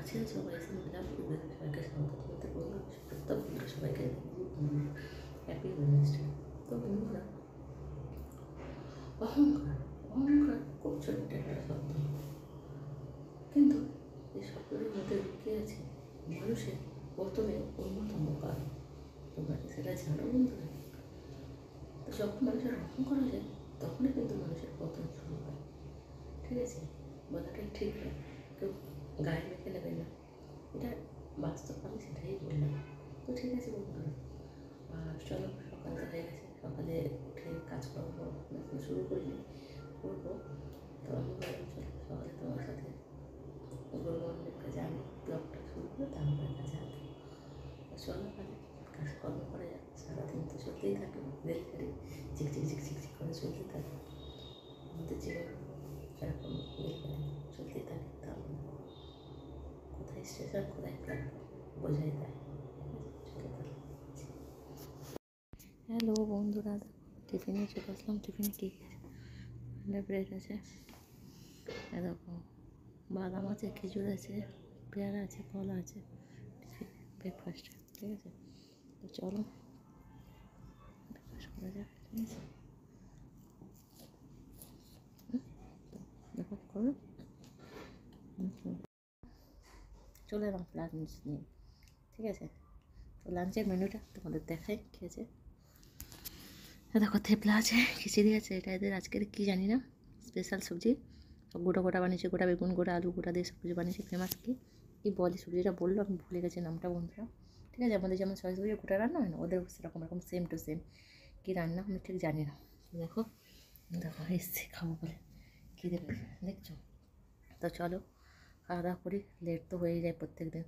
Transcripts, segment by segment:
আছে সবাই এসে মিলাম সবাইকে স্বাগত করতে বললাম প্রত্যেক বন্ধুরা সবাইকে হ্যাপি ওয়েডনেসডে। তো বন্ধুরা অহংকার অহংকার খুব ছোট্ট একটা শব্দ, কিন্তু এই শব্দটির মধ্যে লুকিয়ে আছে মানুষের পতনের অন্যতম কারণ। তোমরা কি সেটা জানো বন্ধুরা? তো যখন মানুষের অহংকার হয়ে যায় তখনই কিন্তু মানুষের পতন শুরু হয়। ঠিক আছে, বলাটাই ঠিক না, কেউ গায়ে মেখে নেবে না, এটা বাস্তব, আমি সেটাই বললাম। তো ঠিক আছে বন্ধুরা, চলো সকালটা হয়ে গেছে, সকালে উঠে কাজকর্ম শুরু করিনি, করবো। তো আমি বললাম চলো সকালে তোমার সাথে গুড মর্নিং কাজে আমি ব্লগটা শুরু করে তারপরে কাজে আসবো। চলো কাজে কাজকর্ম করে যাক, সারাদিন তো চলতেই থাকে, রেলগাড়ি ঝিকঝিক ঝিকঝিক করে চলতেই থাকে, আমাদের জীবন এরকম রেলগাড়ি চলতেই থাকে। তাহলে কোথায় স্টেশন কোথায় প্ল্যাটফর্ম বোঝাই দেয়। হ্যালো বন্ধুরা, টিফিনে চলে আসলাম। টিফিনে কী ব্রেড আছে, দেখো বাদাম আছে, খেজুর আছে, পেয়ারা আছে, কলা আছে, টিফিন ব্রেকফাস্টে। ঠিক আছে, তো চলো ব্রেকফাস্ট করা যাক। ঠিক আছে, দেখো করো, চলে এলাম লাঞ্চ নিয়ে। ঠিক আছে, তো লাঞ্চের মেনুটা তোমাদের দেখাই। ঠিক আছে, দেখো থেপলা আছে, খিচুড়ি আছে, এটা এদের আজকের কী জানি না, স্পেশাল সবজি, সব গোটা গোটা বানিয়েছে, গোটা বেগুন, গোটা আলু, গোটা দিয়ে সব কিছু বানিয়েছে। ফেমাস কী বলে সবজিটা বললো, আমি ভুলে গেছি নামটা বন্ধুরা। ঠিক আছে, আমাদের যেমন সরাসরি গোটা রান্না হয় না, ওদের সেরকম এরকম সেম টু সেম কী রান্না আমি ঠিক জানি না। দেখো দেখো এসছি খাবো বলে, কী দেবে দেখছো। তো চলো খাওয়া দাওয়া করি, লেট তো হয়েই যায় প্রত্যেক দিন।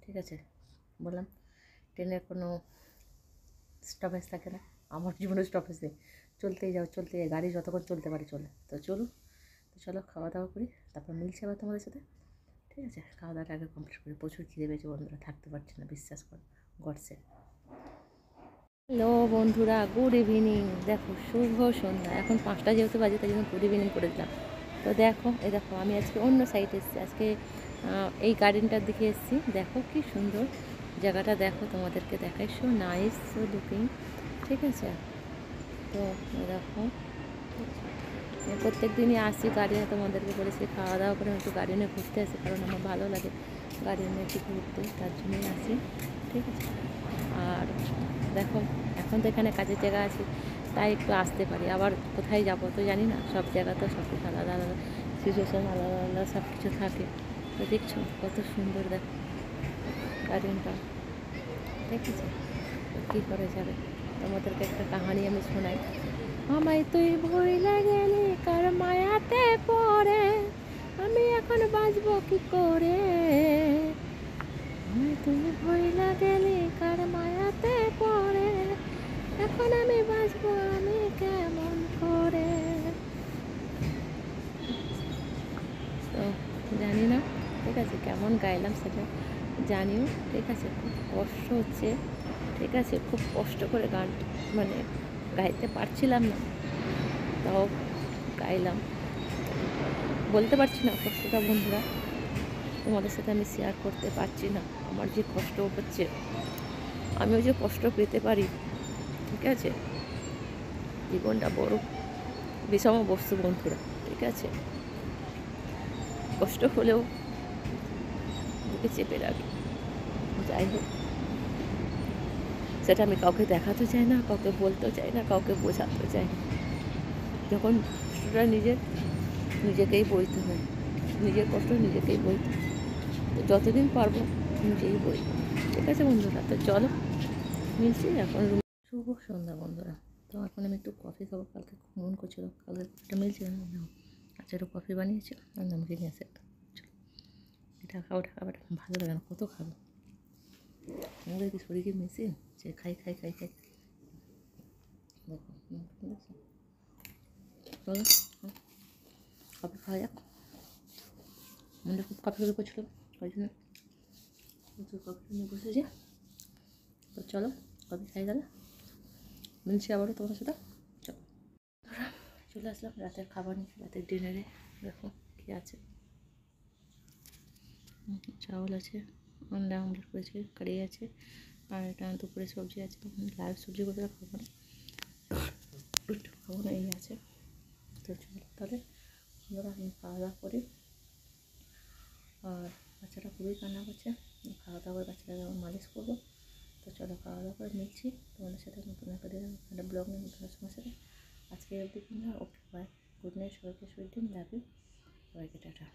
ঠিক আছে, বললাম ট্রেনের কোনো স্টপেজ থাকে না, আমার জীবনে স্টপেজ নেই, চলতেই যাও চলতেই যাও, গাড়ি যতক্ষণ চলতে পারে চলে। তো চলো, তো চলো খাওয়া দাওয়া করি, তারপর মিলছে আবার তোমাদের সাথে। ঠিক আছে, খাওয়া দাওয়াটা আগে কমপ্লিট করি, প্রচুর খিদে পেয়েছে বন্ধুরা, থাকতে পারছি না, বিশ্বাস করো, গডসে। হ্যালো বন্ধুরা, গুড ইভিনিং। দেখো শুভ সন্ধ্যা, এখন 5টা যেহেতু বাজে তাই জন্য গুড ইভিনিং করে দিলাম। তো দেখো এই দেখো আমি আজকে অন্য সাইডে এসেছি, আজকে এই গার্ডেনটার দিকে এসেছি। দেখো কি সুন্দর জায়গাটা, দেখো তোমাদেরকে দেখাই, সো নাইস, সো লুকিং। ঠিক আছে, তো দেখো প্রত্যেক দিনই আসি গার্ডেনে, তোমাদেরকে বলেছি খাওয়া দাওয়া করে একটু গার্ডেনে ঘুরতে আসি, কারণ আমার ভালো লাগে গার্ডেনে একটু ঘুরতে, তার জন্যই আসি। ঠিক আছে, আর দেখো এখন তো এখানে কাজের জায়গা আছে তাই একটু আসতে পারি, আবার কোথায় যাবো তো জানি না, সব জায়গা তো সব কিছু আলাদা আলাদা সিচুয়েশান, আলাদা আলাদা সব কিছু থাকে। তো দেখছো কত সুন্দর দেখো গার্ডেনটা। ঠিক আছে, কী করে যাবে, তোমাদেরকে একটা কাহানি আমি শোনাই। আমায় তুই ভুইলা গেলি কার মায়াতে পড়ে, আমি এখন বাঁচবো কি করে। আমায় তুই ভুইলা গেলি কার মায়াতে পড়ে, এখন আমি বাঁচবো আমি কেমন করে। তো জানি না, ঠিক আছে, কেমন গাইলাম সেটা জানিও। ঠিক আছে, খুব কষ্ট হচ্ছে, ঠিক আছে, খুব কষ্ট করে গান মানে গাইতে পারছিলাম না, তাও গাইলাম। বলতে পারছি না কষ্টটা বন্ধুরা, তোমাদের সাথে আমি শেয়ার করতে পারছি না, আমার যে কষ্ট হচ্ছে, আমিও যে কষ্ট পেতে পারি। ঠিক আছে, জীবনটা বড় বিষম বস্তু বন্ধুরা। ঠিক আছে, কষ্ট হলেও বুকে চেপে রাখি। যাই হোক, সেটা আমি কাউকে দেখাতে চাই না, কাউকে বলতেও চাই না, কাউকে বোঝাতেও চাই না। যখন কষ্টটা নিজেকেই বইতে হয়, নিজের কষ্ট নিজেকেই বইতে হয়, তো যতদিন পারবো নিজেই বই। ঠিক আছে বন্ধুরা, তো চলো মিলছি এখন। শুভ সন্ধ্যা বন্ধুরা, তো এখন আমি একটু কফি খাবো, কালকে খুব মন করছিল, কালকে কফিটা মিলছে না, আচ্ছা একটু কফি বানিয়েছি আর নামকে নিয়ে আসে একটা, চলো এটা খাবো, ওটা খাবার ভালো লাগে না, কত খাবো, আমাদের কি শরীরে মেশিন যে খাই খাই খাই খাই। দেখো চলো কফি খাওয়া যাক, মনে খুব কফি করে করছিল ওই জন্য প্রচুর কফি নিয়ে বসেছি। তো চলো কফি খাই গেলে মিলছি আবারও তোমার সাথে। চলো চলে আসলাম রাতের খাবার নিয়ে, রাতের ডিনারে। দেখো কী আছে, চাউল আছে, আন্ডা আমলেট করেছে, কারি আছে, আর এটা দুপুরে সবজি আছে। লাইভ সবজিগুলো খাবো না, একটু খাবো না, এই আছে। তো চলো তাহলে আমরা আমি খাওয়া দাওয়া করি। আর বাচ্চাটা খুবই কান্না করছে, খাওয়া দাওয়া করে বাচ্চাটাকে আবার মালিশ করবো। তো চলো খাওয়া দাওয়া করে নিচ্ছি, তোমাদের সাথে নতুন একটা ব্লগ নিয়ে নতুন সময় সাথে আজকে অবধি কিনা। ওকে বাই, গুড নাইট সবাইকে, সুইট ড্রিম, লাভ ইউ সবাইকে, টাটা।